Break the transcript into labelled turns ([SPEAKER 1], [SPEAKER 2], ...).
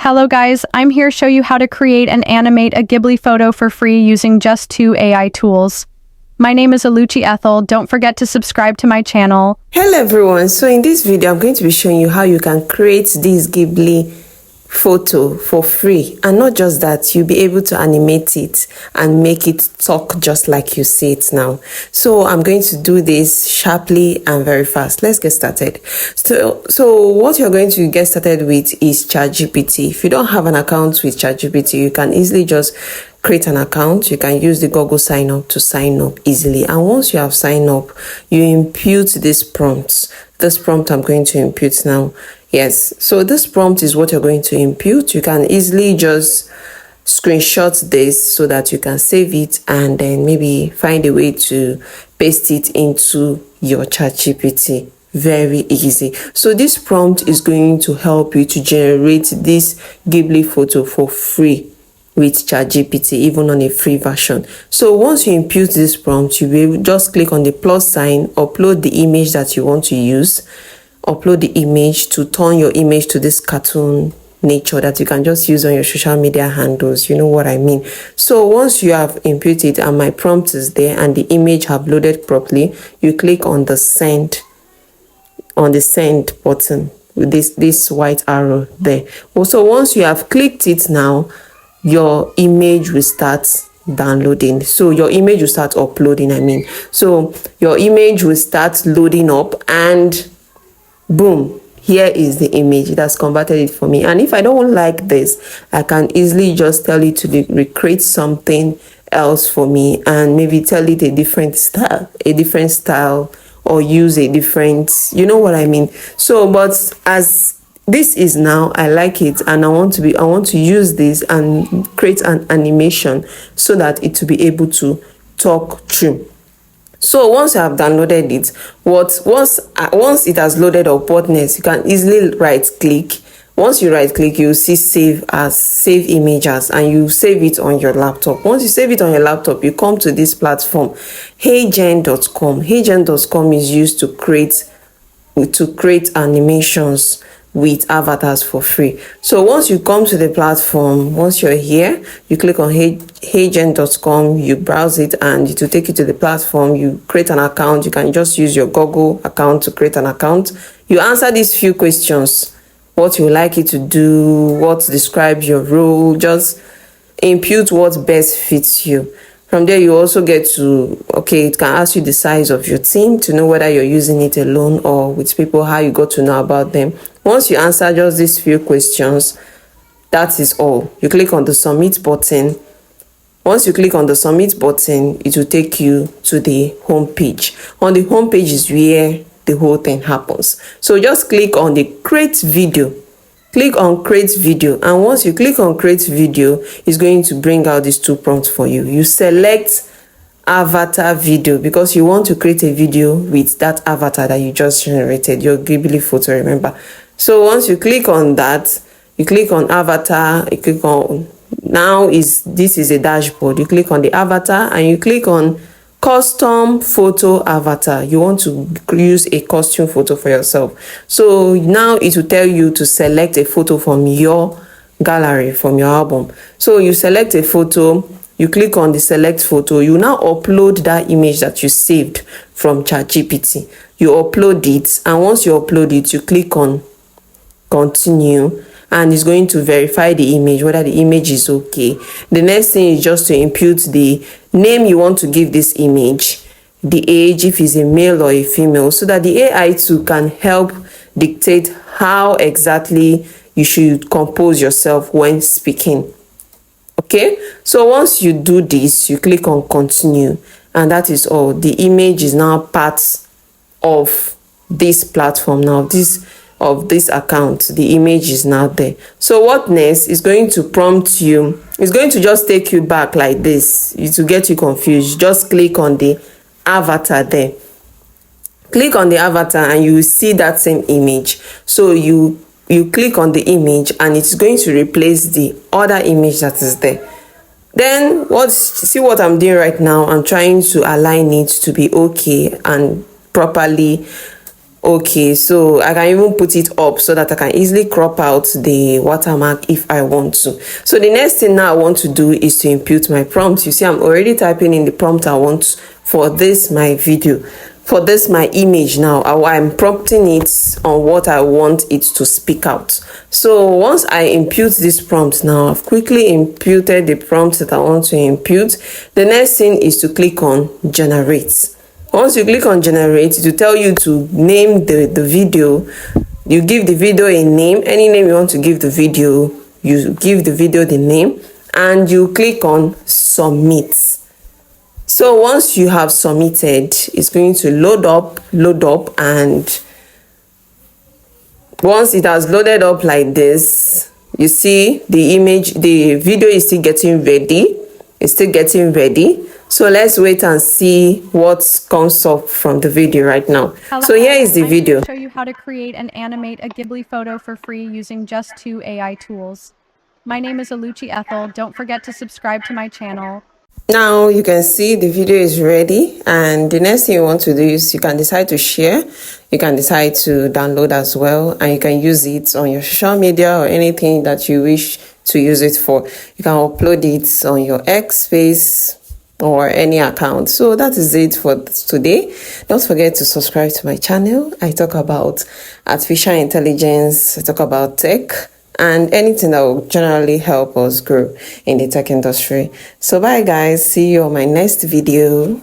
[SPEAKER 1] Hello guys, I'm here to show you how to create and animate a Ghibli photo for free using just 2 AI tools. My name is Aluchi Ethel. Don't forget to subscribe to my channel.
[SPEAKER 2] Hello everyone, so in this video I'm going to be showing you how you can create this Ghibli photo for free, and not just that, you'll be able to animate it and make it talk just like you see it now. So I'm going to do this sharply and very fast. Let's get started. So what you're going to get started with is ChatGPT. If you don't have an account with ChatGPT, you can easily just create an account. You can use the Google sign up to sign up easily, and once you have signed up, you input this prompt. This prompt I'm going to input now. Yes, so this prompt is what you're going to input. You can easily just screenshot this so that you can save it and then maybe find a way to paste it into your ChatGPT. Very easy. So this prompt is going to help you to generate this Ghibli photo for free with ChatGPT, even on a free version. So once you input this prompt, you will just click on the plus sign, upload the image that you want to use, upload the image to turn your image to this cartoon nature that you can just use on your social media handles. You know what I mean? So once you have inputted and my prompt is there and the image have loaded properly, you click on the send button with this white arrow there. Also, once you have clicked it now, your image will start downloading. So your image will start uploading, so your image will start loading up, and boom, here is the image. It has converted it for me. And if I don't like this, I can easily just tell it to recreate something else for me, and maybe tell it a different style, or use a different, you know what I mean. So but as this is now, I like it, and I want to use this and create an animation so that it will be able to talk through. So once I have downloaded it, once it has loaded up, what next? You can easily right click. Once you right click, you will see save image as, and you save it on your laptop. Once you save it on your laptop, you come to this platform, heygen.com. heygen.com is used to create animations with avatars for free. So once you come to the platform, once you're here, you click on heygen.com, you browse it, and it will take you to the platform. You create an account. You can just use your Google account to create an account. You answer these few questions: what you like it to do, what describes your role, just input what best fits you. From there, you also get to, it can ask you the size of your team to know whether you're using it alone or with people, how you got to know about them. Once you answer just these few questions, that is all. You click on the submit button. Once you click on the submit button, it will take you to the home page. On the home page is where the whole thing happens. So just click on the create video. Click on create video, and once you click on create video, it's going to bring out these two prompts for you. You select avatar video because you want to create a video with that avatar that you just generated, your Ghibli photo, remember. So once you click on that, you click on avatar, you click on, this is a dashboard. You click on the avatar and you click on custom photo avatar. You want to use a costume photo for yourself. So now it will tell you to select a photo from your gallery, from your album. So you select a photo, you click on the select photo, you now upload that image that you saved from ChatGPT. You upload it, and once you upload it, you click on continue, and it's going to verify the image, whether the image is okay. The next thing is just to input the name you want to give this image, the age, if it's a male or a female, so that the AI too can help dictate how exactly you should compose yourself when speaking. Okay, so once you do this, you click on continue, and that is all. The image is now part of this platform now, of this account. The image is now there. So what next is going to prompt you, it's going to just take you back like this to get you confused. Just click on the avatar there. Click on the avatar and you will see that same image. So you click on the image and it's going to replace the other image that is there. Then see what I'm doing right now? I'm trying to align it to be okay and properly okay. So I can even put it up so that I can easily crop out the watermark if I want to. So the next thing now I want to do is to input my prompt. You see, I'm already typing in the prompt I want for this my video, for this my image. Now I'm prompting it on what I want it to speak out. So once I input this prompt, now I've quickly imputed the prompt that I want to input. The next thing is to click on generate. Once you click on generate, it will tell you to name the video. You give the video a name, any name you want to give the video, you give the video the name, and you click on submit. So once you have submitted, it's going to load up, and once it has loaded up like this, you see the image, the video is still getting ready. It's still getting ready. So let's wait and see what comes up from the video right now.
[SPEAKER 1] Hello,
[SPEAKER 2] so here is the video.
[SPEAKER 1] I'm going to show you how to create and animate a Ghibli photo for free using just 2 AI tools. My name is Aluchi Ethel. Don't forget to subscribe to my channel.
[SPEAKER 2] Now you can see the video is ready, and the next thing you want to do is you can decide to share, you can decide to download as well, and you can use it on your social media or anything that you wish to use it for. You can upload it on your X space or any account. So that is it for today. Don't forget to subscribe to my channel. I talk about artificial intelligence, I talk about tech, and anything that will generally help us grow in the tech industry. So bye guys, see you on my next video.